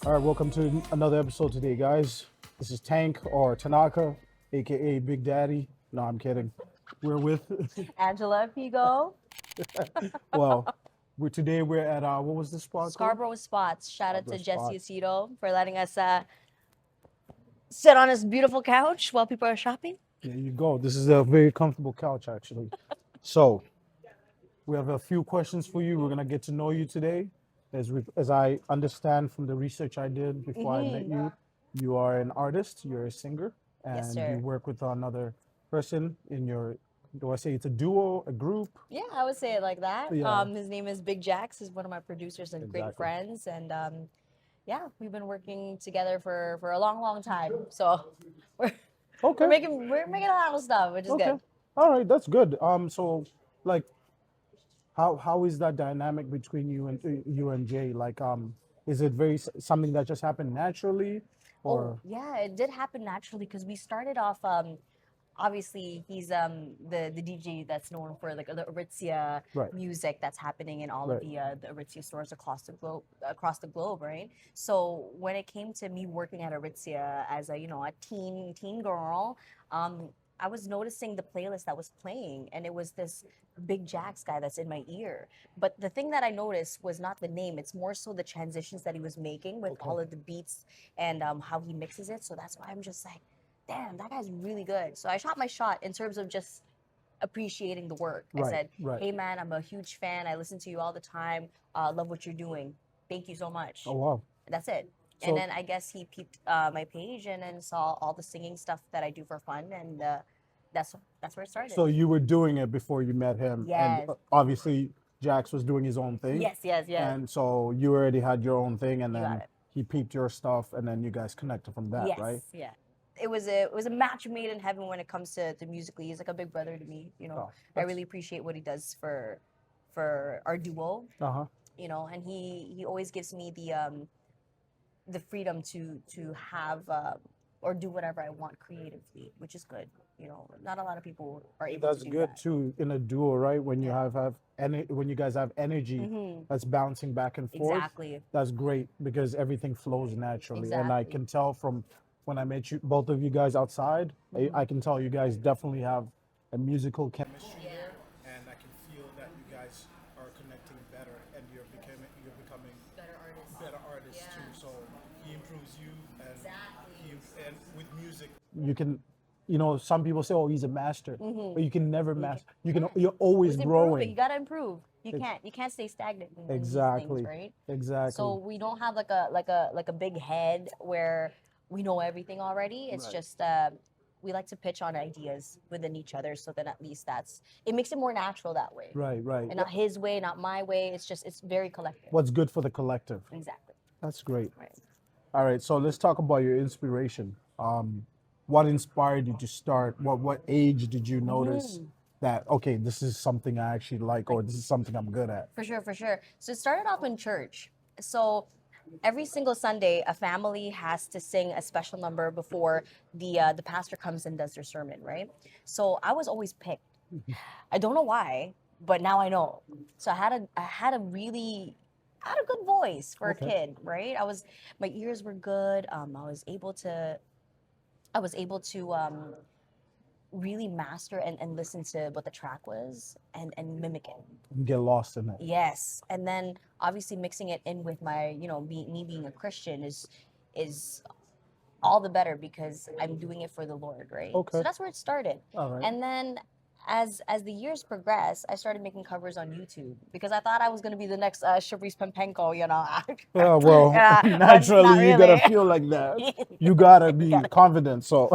All right, welcome to another episode today, guys. This is Tank or Tanaka, aka Big Daddy. No, I'm kidding. We're with, Angela Apigo, well, we're at what was the spot called? Scarborough Spots. Shout out Scarborough to Jesse Spots. Aceto for letting us sit on his beautiful couch while people are shopping. There you go. This is a very comfortable couch, actually. So we have a few questions for you. We're gonna get to know you today. As I understand from the research I did before I met you, you are an artist. You're a singer, Yes, and you sir. work with another person in your. Do I say it's a duo, a group? Yeah, I would say it like that. Yeah, His name is Big Jax. He's one of my producers and great exactly. friends. And yeah, we've been working together for a long, long time. So we're Okay. we're making a lot of stuff, which is Okay. good. All right, that's good. So like how is that dynamic between you and Jay? Like is it something that just happened naturally Oh, or yeah, it did happen naturally because we started off obviously he's the DJ that's known for like the Aritzia right, music that's happening in all of right. the Aritzia stores across the globe, right? So when it came to me working at Aritzia as a teen girl, I was noticing the playlist that was playing, and it was this Big Jax guy that's in my ear. But the thing that I noticed was not the name; it's more so the transitions that he was making with Okay. all of the beats and how he mixes it. So that's why I'm just like, damn, that guy's really good. So I shot my shot in terms of just appreciating the work. I Right, said, right. hey man, I'm a huge fan. I listen to you all the time. Love what you're doing. Thank you so much. Oh wow. That's it. And So then I guess he peeped my page and then saw all the singing stuff that I do for fun, and that's where it started. so you were doing it before you met him, and Yes, obviously Jax was doing his own thing, yes. and so you already had your own thing, and You got then it. he peeped your stuff, and then you guys connected from that, Yes, right? yeah. It was a match made in heaven when it comes to musically. He's like a big brother to me. Oh, I that's really appreciate what he does for our duo. uh-huh. And he always gives me the freedom to have or do whatever I want creatively, which is good. Not a lot of people are able That's to do good that. too in a duo, right? When you Yeah. when you guys have energy that's bouncing back and forth, Exactly. that's great because everything flows naturally. And I Exactly. can tell from when I met you, both of you guys outside, I can tell you guys definitely have a musical chemistry there, and I can feel that you guys are connecting better, and you're becoming Better artists. better artists Yeah. too. So he improves you, and Exactly. and with music, you can, you know, some people say, "Oh, he's a master," but you can never master. You're always It's improving. growing. You gotta improve. You Ex- can't stay stagnant in these Exactly. things, right? Exactly. So we don't have like a big head where we know everything already. It's Right. just we like to pitch on ideas within each other, so then at least it makes it more natural that way, Right, right. and not his way, not my way. It's very collective. What's good for the collective. Exactly. That's great. Right. All right, so let's talk about your inspiration. What inspired you to start? What age did you notice that okay, this is something I actually like, or this is something I'm good at? For sure, for sure. So it started off in church. So every single Sunday, a family has to sing a special number before the pastor comes and does their sermon, right? So I was always picked. I don't know why, but now I know. So I had a good voice for a Okay. kid, right? My ears were good. I was able to really master and listen to what the track was and mimic it. You get lost in it. Yes, and then obviously mixing it in with my, me being a Christian is all the better because I'm doing it for the Lord, right? Okay. So that's where it started. All right. And then as the years progressed, I started making covers on YouTube because I thought I was gonna be the next Sharice Pempenko, Yeah, well, Yeah, but naturally not you gotta really. feel like that. You gotta be confident. So,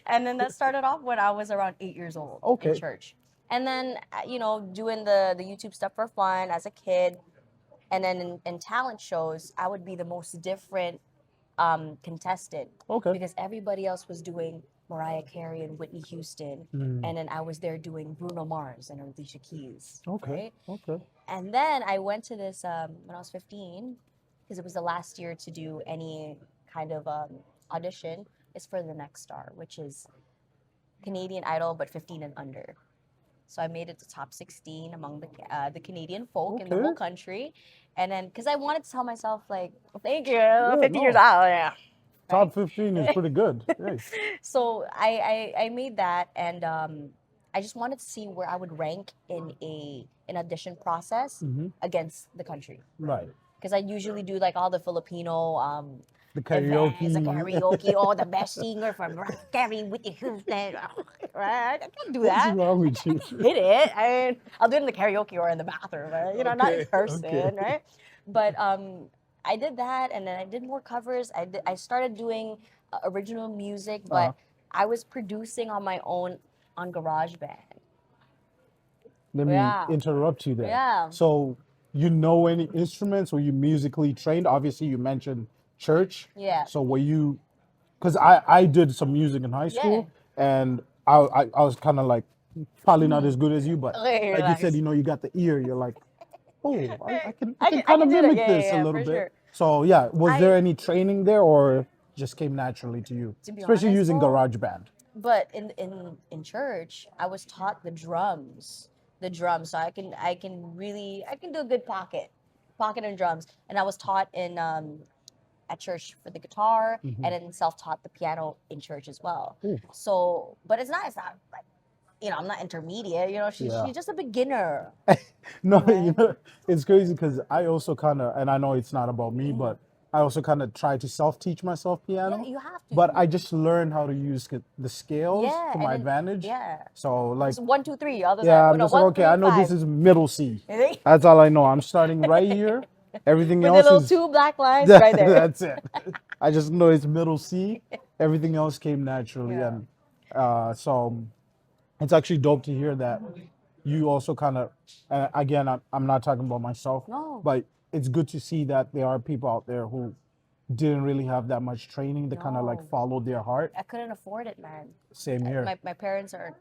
And then that started off when I was around 8 years old in okay. church. And then, doing the YouTube stuff for fun as a kid. And then in talent shows, I would be the most different contestant Okay. because everybody else was doing Mariah Carey and Whitney Houston. And then I was there doing Bruno Mars and Alicia Keys. Okay. Right? Okay. And then I went to this when I was 15 because it was the last year to do any kind of audition. It's for the Next Star, which is Canadian Idol, but 15 and under. So I made it to top 16 among the Canadian folk in the Okay. whole country. And then, because I wanted to tell myself, like, thank you, 50 no. years out, yeah. Top 15 is pretty good. Hey. So I made that, and I just wanted to see where I would rank in an audition process against the country. Right. Because I usually do like all the Filipino The events, the karaoke. karaoke, oh, the best singer from Gary Whitney Houston, right? I can't do What's that. wrong with you? Hit it. I'll do it in the karaoke or in the bathroom, right? Not in Okay, person, okay. right? But I did that, and then I did more covers. I started doing original music, but I was producing on my own on GarageBand. Let me Yeah. interrupt you there. Yeah. So, you know any instruments? Were you musically trained? Obviously, you mentioned church. Yeah. So, were you, because I did some music in high school, and I was kind of like, probably not as good as you, but Okay, like relax. you said, you know, you got the ear, you're like, oh, I can I kind can of do that. mimic Yeah, this yeah, a little for bit. sure. So, yeah, was I- there any training there or just came naturally to you? To be Especially honest, using though, GarageBand. But in church, I was taught the drums. So I can do a good pocket and drums. And I was taught in at church for the guitar, and then self-taught the piano in church as well. Ooh. So, but it's not like, I'm not intermediate. She's just a beginner. No, Right. it's crazy because I also kind of, and I know it's not about me, but I also kind of try to self-teach myself piano. Yeah, you have to. But I just learned how to use the scales Yeah, to and my then- advantage. yeah. So like, It's 1, 2, 3. Others yeah, are, I'm just like, okay, I know this is middle C. With That's all I know. I'm starting right here. Everything the else little is 2 black lines right there. That's it. I just know it's middle C. Everything else came naturally, Yeah. and so it's actually dope to hear that you also kind of. Again, I'm not talking about myself, No. but it's good to see that there are people out there who didn't really have that much training. They kind of like No. followed their heart. I couldn't afford it, man. Same here. My parents are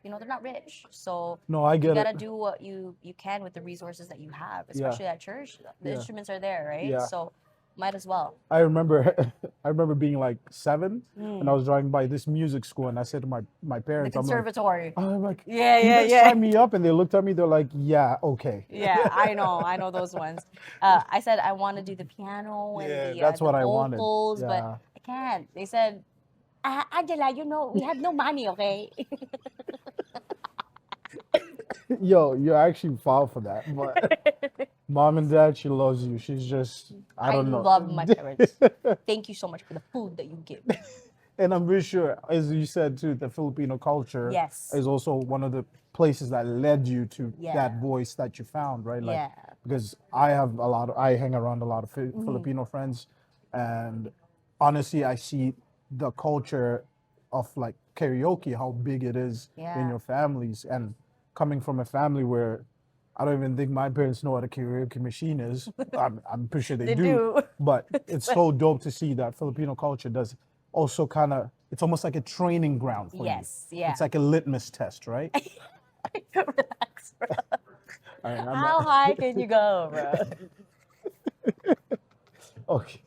they're not rich, so No, I you get gotta it. do what you can with the resources that you have, Yeah. especially at church. The Yeah. instruments are there, right? Yeah. So might as well. I remember, I remember being like 7, Hmm. and I was driving by this music school, and I said to my The parents, conservatory. I'm like, Yeah, "Can you yeah, guys yeah. sign me up," and they looked at me. They're like, "Yeah, okay." Yeah, I know those ones. I said I want to do the piano and Yeah, the that's what I wanted. vocals, Yeah. but I can't. They said, Angela, we have no money, okay? Yo, you actually fall for that. But mom and dad, she loves you. She's just, I don't know. love my parents. Thank you so much for the food that you give. And I'm pretty sure, as you said too, the Filipino culture Yes. is also one of the places that led you to Yeah. that voice that you found, right? Like, Yeah. because I hang around a lot of Filipino friends, and honestly, I see the culture of like karaoke, how big it is in Yeah. your families, and coming from a family where I don't even think my parents know what a karaoke machine is. I'm pretty sure they, They do. But it's so dope to see that Filipino culture does also kind of, it's almost like a training ground for Yes, you. yeah. It's like a litmus test, right? Relax, bro. All right, I'm How not- high can you go, bro? okay.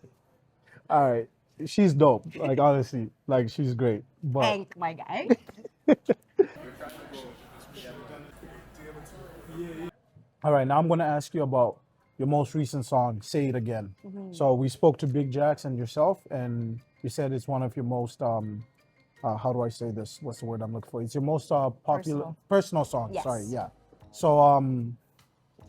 All right. She's dope. Like, honestly, like, she's great. But Thank my guy. all right, now I'm going to ask you about your most recent song, Say It Again. Mm-hmm. So we spoke to Big Jax and yourself, and you said it's one of your most, how do I say this? What's the word I'm looking for? It's your most popular, personal song. Yes. Sorry, yeah. So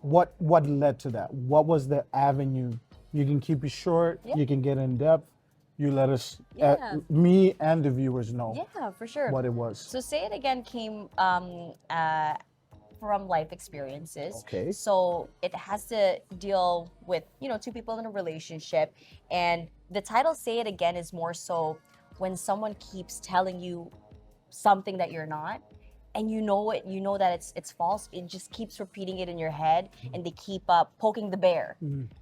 what led to that? What was the avenue? You can keep it short, Yeah. you can get in depth. You let us, Yeah. me and the viewers know Yeah, for sure. what it was. So Say It Again came from life experiences. Okay. So it has to deal with, two people in a relationship. And the title Say It Again is more so when someone keeps telling you something that you're not, and you know that it's false. It just keeps repeating it in your head, and they keep poking the bear.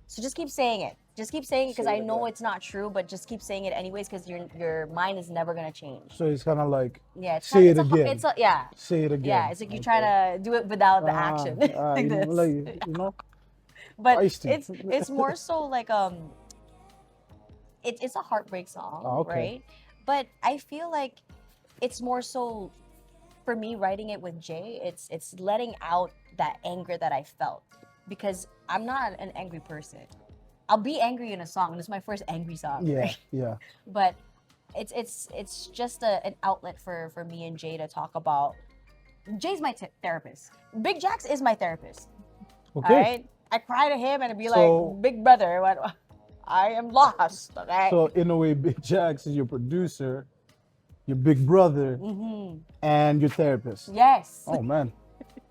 So just keep saying it. Just keep saying it, because I know it's not true, but just keep saying it anyways, because your mind is never gonna change. So it's kind of like, Yeah, it's say it's it again. yeah. Say it again. Yeah, it's like you try to do it without the action, like you know, this. like, you know, But feisty. it's more so like it's a heartbreak song, Oh, okay. right? But I feel like it's more so for me, writing it with Jay, it's letting out that anger that I felt, because I'm not an angry person. I'll be angry in a song, and it's my first angry song, Yeah, right? yeah. But it's just an outlet for me and Jay to talk about. Jay's my therapist. Big Jax is my therapist. Okay. All right, I cry to him and I'd be So- like, "Big brother, I am lost." Okay. So in a way, Big Jax is your producer, your big brother, and your therapist. Yes. Oh man,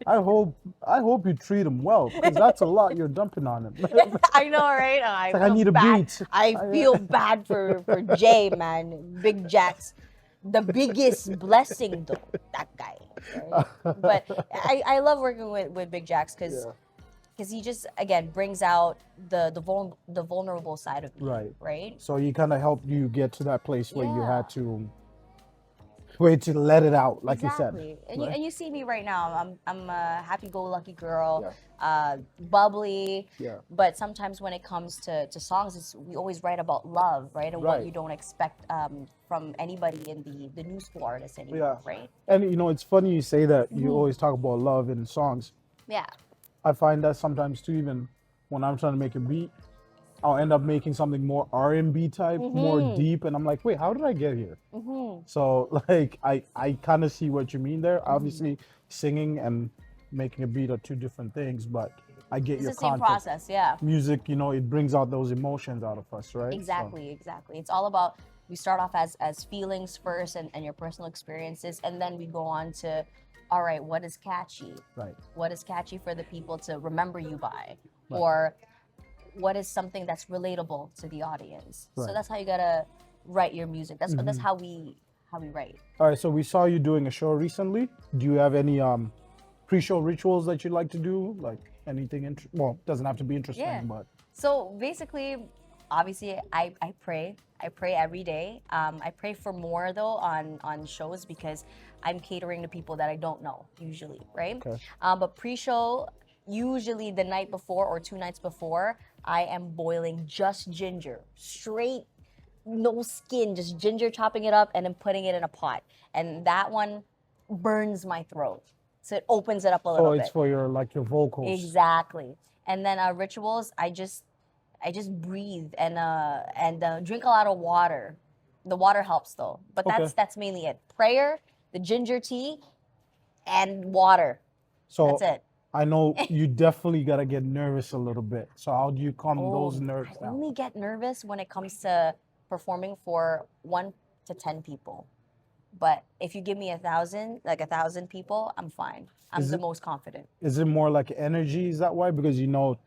I hope you treat him well, because that's a lot you're dumping on him. I know, right? I like, I feel need a bad. beat. I feel bad for Jay, man. Big Jax, the biggest blessing though. That guy. Right? But I love working with Big Jax because he just again brings out the vulnerable side of me. Right. Right. So he kind of helped you get to that place where you Yeah. had to let it out, like Exactly. you said. And, right? you see me right now. I'm a happy-go-lucky girl, Yeah. bubbly. Yeah. But sometimes when it comes to songs, we always write about love, right? And what Right. you don't expect from anybody in the new school artists anymore, Yeah. right? And it's funny you say that. You always talk about love in songs. Yeah. I find that sometimes too, even when I'm trying to make a beat, I'll end up making something more R&B type, more deep, and I'm like, wait, how did I get here? So like, I kind of see what you mean there. Obviously, singing and making a beat are two different things, but I get It's your the same concept. process, yeah. Music, it brings out those emotions out of us, right? So- Exactly. It's all about, we start off as feelings first and your personal experiences, and then we go on to, all right, what is catchy? right. What is catchy for the people to remember you by? Right. Or what is something that's relatable to the audience? So Right. that's how you gotta write your music. That's how we write. All right. So we saw you doing a show recently. Do you have any pre-show rituals that you like to do? Like anything? Well, doesn't have to be interesting, Yeah. but So basically, obviously, I pray. I pray every day. I pray for more though on shows because I'm catering to people that I don't know usually, right? Okay. But pre-show, usually the night before or 2 nights before, I am boiling just ginger, straight, no skin, just ginger, chopping it up and then putting it in a pot, and that one burns my throat, so it opens it up a little bit. it's for your vocals. Exactly. And then rituals, I just breathe and drink a lot of water. The water helps though, but Okay. that's mainly it. Prayer, the ginger tea, and water. So That's it. I know you definitely gotta get nervous a little bit. So how do you calm those nerves I down? only get nervous when it comes to performing for 1 to 10 people. But if you give me 1,000 people, I'm fine. I'm Is the it- most confident. Is it more like energy? Is that why? Because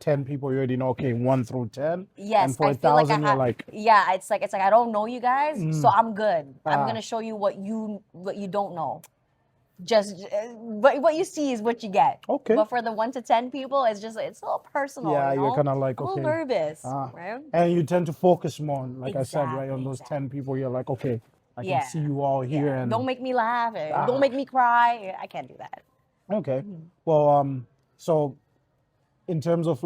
10 people, you already know, okay, 1 through 10. Yes, And for I feel like 1,000, you're like, yeah, it's like I don't know you guys, so I'm good. I'm Ah. gonna show you what you don't know. Just what you see is what you get. Okay. But for the 1 to 10 people, it's a little personal. Yeah, you you're know? kinda like, I'm a okay. little nervous, Ah. right? and you tend to focus more on, like I said, right, on Exactly, those 10 people, you're like, okay, I Yeah. can see you all here. Yeah. And Don't make me laugh. Ah. Don't make me cry. I can't do that. Okay. Well, so in terms of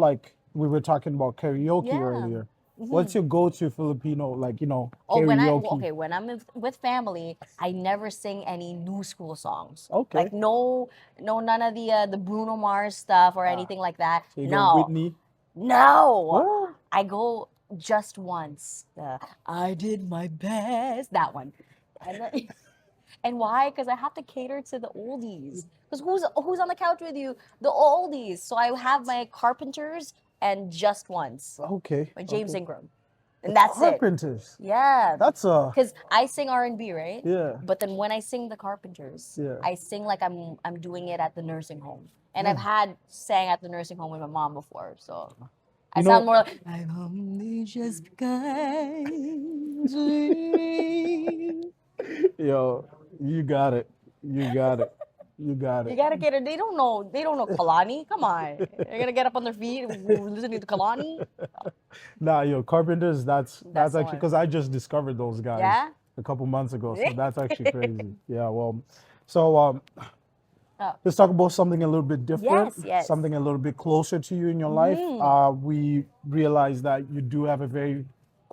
we were talking about karaoke Yeah. earlier. What's your go-to Filipino, Oh, karaoke? when I'm with family, I never sing any new school songs. Okay. Like none of the Bruno Mars stuff or anything like that. So you go No. Whitney. No. What? I go just once. I did my best. That one. And, then, and why? Because I have to cater to the oldies. Because who's on the couch with you? The oldies. So I have my Carpenters and Just Once. Okay. By James okay. Ingram. And that's it. Carpenters. Yeah. That's Because I sing R&B, right? yeah. But then when I sing the Carpenters, Yeah. I sing like I'm doing it at the nursing home. And I've sang at the nursing home with my mom before, so I You know- sound more like I've only just begun to dream. Yo, you got it. You got it. You got You it. gotta get it. They don't know Kalani. Come on, they're gonna get up on their feet listening to Kalani. Nah, yo, Carpenters, that's That's the actually one. because I just discovered those guys Yeah? a couple months ago. So that's actually crazy. Yeah, well, so Oh. let's talk about something a little bit different. Yes. Something a little bit closer to you in your life. We realize that you do have a very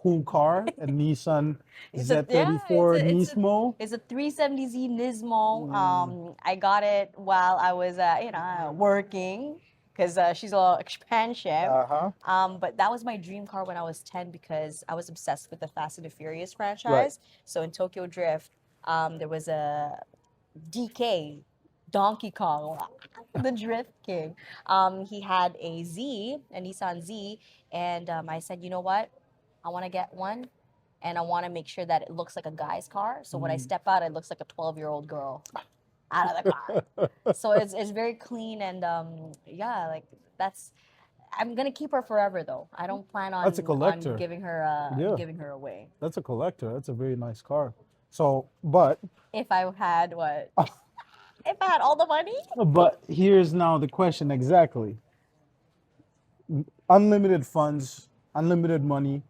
cool car, a Nissan It's a Z34 Nismo. it's a 370Z Nismo. Mm, I got it while I was working because she's a expansion. uh-huh. But that was my dream car when I was 10 because I was obsessed with the Fast and the Furious Right. franchise. So in Tokyo Drift, there was a DK, Donkey Kong, the Drift King. He had a Nissan Z, and I said, you know what? I want to get one, and I want to make sure that it looks like a guy's car. So when I Mm. step out, it looks like a 12-year-old girl out of the car. So it's very clean, and yeah, like that's. I'm gonna keep her forever though. I don't plan That's a on collector. Yeah, giving her away. that's a collector. That's a very nice car. So, but If I had what? If I had all the money? here's now the question exactly. Unlimited funds, unlimited money.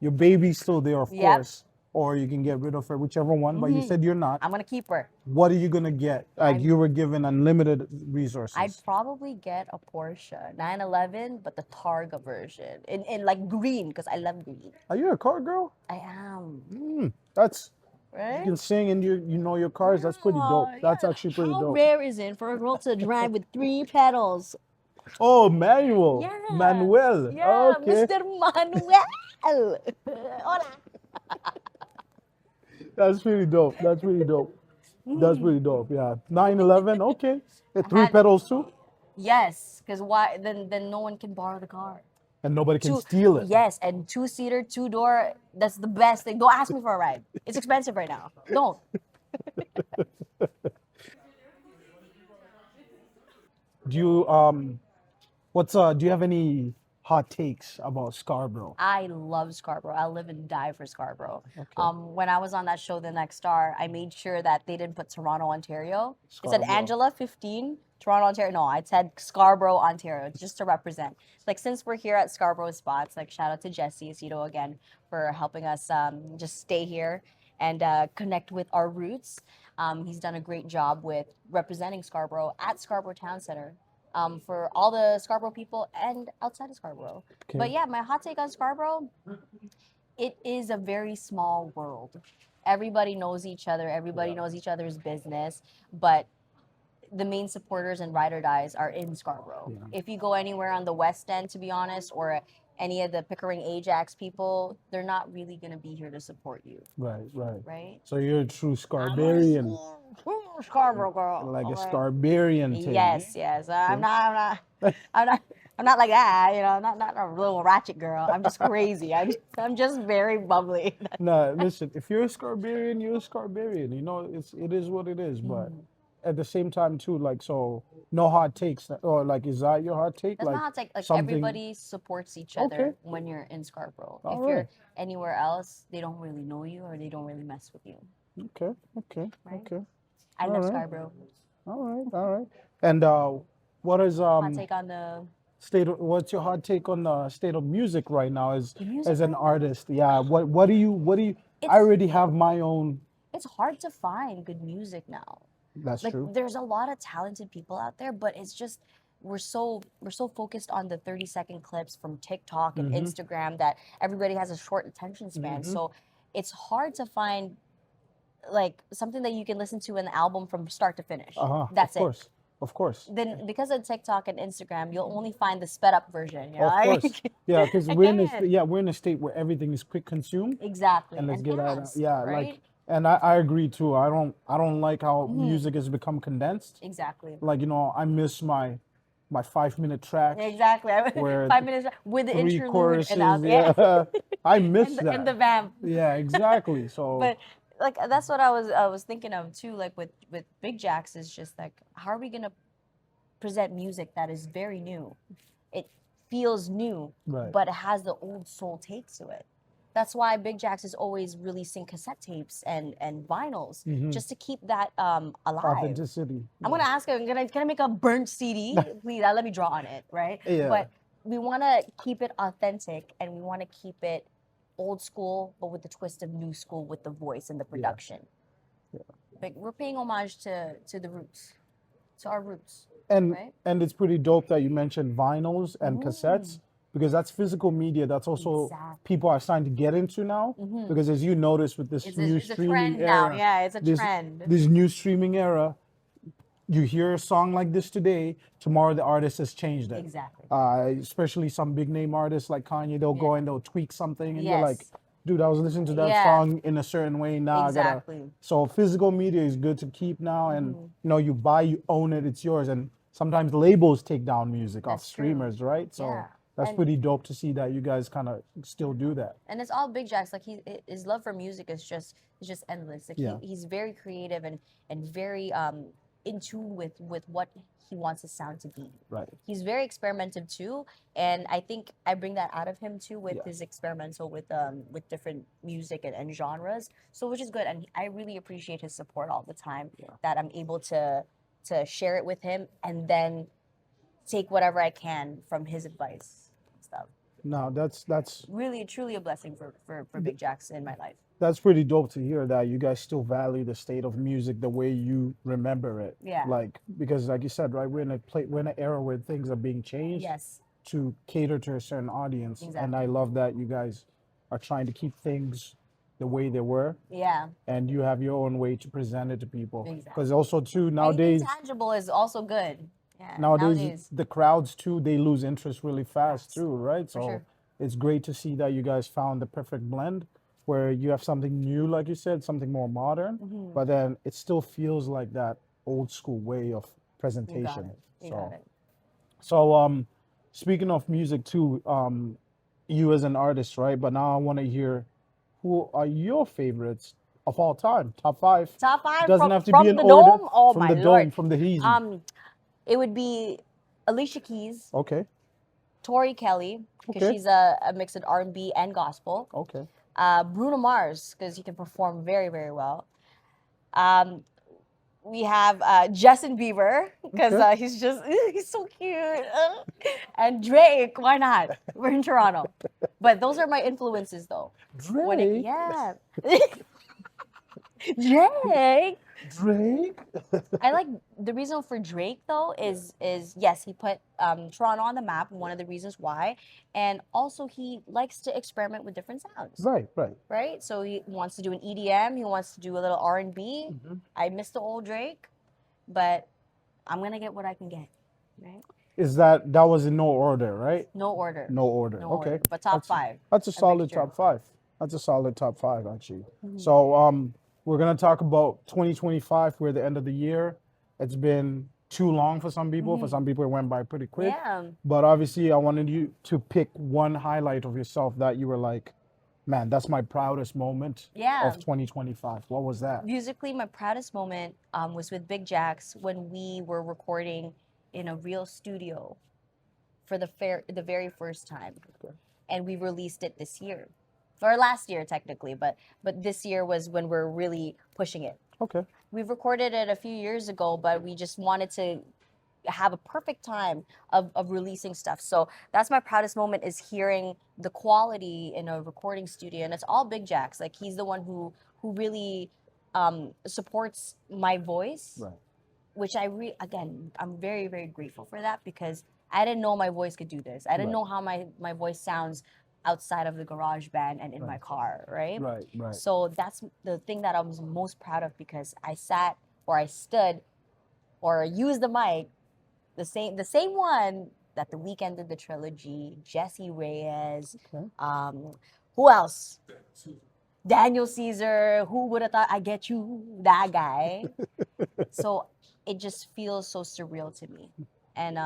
Your baby's still there, of Yep. course, or you can get rid of her, whichever one. But you said you're not. I'm gonna keep her. What are you gonna get? Like I'm- you were given unlimited resources. I'd probably get a Porsche 911, but the Targa version in like green because I love green. Are you a car girl? I am, That's you right? can sing and you know your cars. That's pretty dope. Oh, That's yeah. actually pretty How dope. rare is it for a girl to drive with 3 pedals? Oh, manual. Yeah. Manuel. Yeah, Okay. Mr. Manuel. Hola. That's pretty dope. That's pretty dope. That's pretty dope. Yeah. 911. Okay. 3 had- pedals too. Yes, because why? Then no one can borrow the car. And nobody can steal it. Yes, and 2-seater, 2-door. That's the best thing. Don't ask me for a ride. It's expensive right now. Don't. Do you do you have any hot takes about Scarborough? I love Scarborough. I live and die for Scarborough. Okay. When I was on that show, The Next Star, I made sure that they didn't put Toronto, Ontario. It said Scarborough. Angela 15, Toronto, Ontario. No, I said Scarborough, Ontario, just to represent. Like since we're here at Scarborough Spots, like shout out to Jesse Aceto again for helping us just stay here and connect with our roots. He's done a great job with representing Scarborough at Scarborough Town Centre. For all the Scarborough people and outside of Scarborough. Okay. But yeah, my hot take on Scarborough, it is a very small world. Everybody knows each other. Everybody knows each other's business. But the main supporters and ride or dies are in Scarborough. Yeah. If you go anywhere on the West End, to be honest, or any of the Pickering Ajax people, they're not really going to be here to support you, Right, right. right? So you're a true Scarbarian. Scarborough girl. Like a okay? Scarbarian thing. Yes, yes. I'm not like that. You know, not a little ratchet girl. I'm just crazy. I'm just very bubbly. No, listen, if you're a Scarbarian, you're a Scarbarian. You know, it is what it is. But at the same time too, like, so no hot takes, or like, is that your hot take? That's Like, not like something- everybody supports each other Okay. when you're in Scarborough. All If right. you're anywhere else, they don't really know you or they don't really mess with you. Okay, okay, Right. okay. I All love right. Scarborough. All right, all right. And what is Hot take on the what's your hot take on the state of music right now as music as an right now? artist? Yeah. What do you I It's- already have my own. It's hard to find good music now. That's Like true. there's a lot of talented people out there, but it's just we're so focused on the 30-second clips from TikTok and Mhm. Instagram that everybody has a short attention span. Mhm. So it's hard to find like something that you can listen to an album from start to finish. That's Of course. it. Of course. Then because of TikTok and Instagram, you'll only find the sped up version. You know? Of course. Yeah, because I we're in can't. we're in a state where everything is quick consumed. Exactly. And let's get out. fast, Yeah, right? like, and I agree too. I don't like how Mm-hmm. music has become condensed. Exactly. Like, you know, I miss my 5-minute track, Exactly. Where 5 minutes with the 3 interlude choruses. and out. Yeah, I miss that. and the vamp. Yeah, exactly. So But like that's what I was thinking of too. Like with Big Jacks is just like how are we gonna present music that is very new? It feels new, Right. but it has the old soul take to it. That's why Big Jacks is always releasing cassette tapes and vinyls Mhm. just to keep that alive. authenticity. I'm gonna ask him. Can I make a burnt CD? Please, let me draw on it, right? Yeah. But we want to keep it authentic, and we want to keep it old school, but with the twist of new school with the voice and the production. Yeah. Like we're paying homage to the roots, to our roots. And right? and it's pretty dope that you mentioned vinyls and cassettes because that's physical media. That's also Exactly. people are starting to get into now. Because as you notice with this new It's a streaming trend now. era, Yeah, it's a this trend. this new streaming era, you hear a song like this today, tomorrow the artist has changed it. Exactly. Especially some big name artists like Kanye, they'll go and they'll tweak something, and you're like, Yes. dude, I was listening to that Yeah. song in a certain way. Now I gotta. Exactly. So physical media is good to keep now, and you buy, you own it, it's yours. And sometimes labels take down music off That's true. streamers, right? So Yeah. that's And- pretty dope to see that you guys kind of still do that. And it's all Big Jack's. Like his love for music is just endless. Like Yeah. he's very creative and very in tune with what he wants his sound to be. Right. He's very experimentative too, and I think I bring that out of him too with Yeah. his experimental with different music and genres. So which is good, and I really appreciate his support all the time. Yeah. That I'm able to share it with him and then take whatever I can from his advice and stuff. No, that's Really, truly a blessing for Big Jack's in my life. that's pretty dope to hear that you guys still value the state of music the way you remember it. Yeah. Like, because like you said, right, we're in an era where things are being changed Yes. to cater to a certain audience. And Exactly. I love that you guys are trying to keep things the way they were, Yeah. and you have your own way to present it to people. Exactly. Because also too nowadays, Anything tangible is also good. Yeah. nowadays the crowds too, they lose interest really fast Yes, too, right? So sure. it's great to see that you guys found the perfect blend where you have something new, like you said, something more modern, Mm-hmm. but then it still feels like that old school way of You got presentation. it. You So, got it. so speaking of music too, you as an artist, right? But now I want to hear who are your favorites of all time, top 5. Top 5 Doesn't from, have to from be in the order. dome. Oh From my the lord. dome, from the heezy. It would be Alicia Keys, Okay, Tori Kelly, because Okay. she's a mix of R&B and gospel. okay. Bruno Mars, because he can perform very, very well. We have Justin Bieber, because Okay. he's so cute. And Drake, why not? We're in Toronto. But those are my influences, though. Drake. Yeah. Drake. Drake. I like the reason for Drake though is yes, he put Toronto on the map, one of the reasons why, and also he likes to experiment with different sounds, Right. right? So he wants to do an EDM, he wants to do a little R&B. Mm-hmm. I miss the old Drake, but I'm gonna get what I can get, right? Is that was in no order, right? No order. No order. No Okay. order, but top 5. That's a solid mixture. top 5. That's a solid top 5 actually. Mm-hmm. So we're gonna talk about 2025. We're at the end of the year. It's been too long for some people. For some people, it went by pretty quick. Yeah. But obviously, I wanted you to pick one highlight of yourself that you were like, man, that's my proudest moment Yeah. of 2025. What was that? Musically, my proudest moment was with Big Jack's when we were recording in a real studio for the very first time, and we released it this year, or last year technically, but this year was when we're really pushing it. Okay. We've recorded it a few years ago, but we just wanted to have a perfect time of releasing stuff. So that's my proudest moment, is hearing the quality in a recording studio, and it's all Big Jack's. Like, he's the one who really supports my voice, Right. which again, I'm very, very grateful for that, because I didn't know my voice could do this. I didn't Right. know how my voice sounds outside of the garage band and in my car, right? Right. So that's the thing that I was most proud of, because I sat or I stood or used the mic, the same one that The Weeknd did the trilogy, Jesse Reyes, Okay. who else? Daniel Caesar, who would have thought? I Get You, that guy. So it just feels so surreal to me. And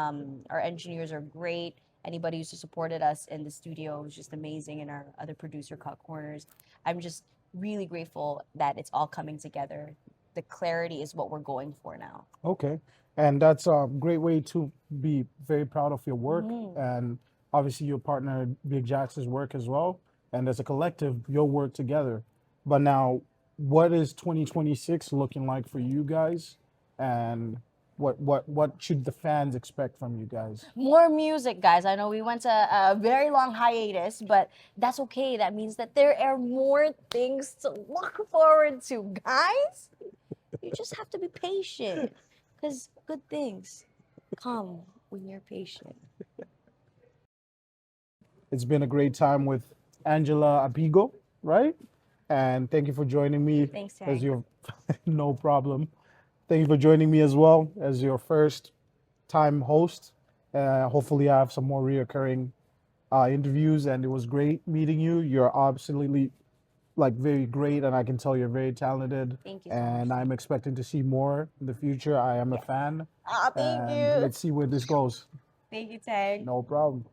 our engineers are great. Anybody who's supported us in the studio is just amazing, and our other producer, Cut Corners. I'm just really grateful that it's all coming together. The clarity is what we're going for now. Okay. And that's a great way to be very proud of your work. Mhm. And obviously, your partner, Big Jacks's work as well. And as a collective, you'll work together. But now, what is 2026 looking like for you guys? And what should the fans expect from you guys? More music, guys. I know we went to a very long hiatus, but that's okay. That means that there are more things to look forward to, guys. You just have to be patient, because good things come when you're patient. It's been a great time with Angela Apigo, right? And thank you for joining me Thanks, as Tank. your no problem. Thank you for joining me as well as your first time host. Hopefully, I have some more reoccurring interviews, and it was great meeting you. You're absolutely like very great, and I can tell you're very talented. Thank you so much. And I'm expecting to see more in the future. I am a fan, Ah, thank and you. let's see where this goes. Thank you, Tank. No problem.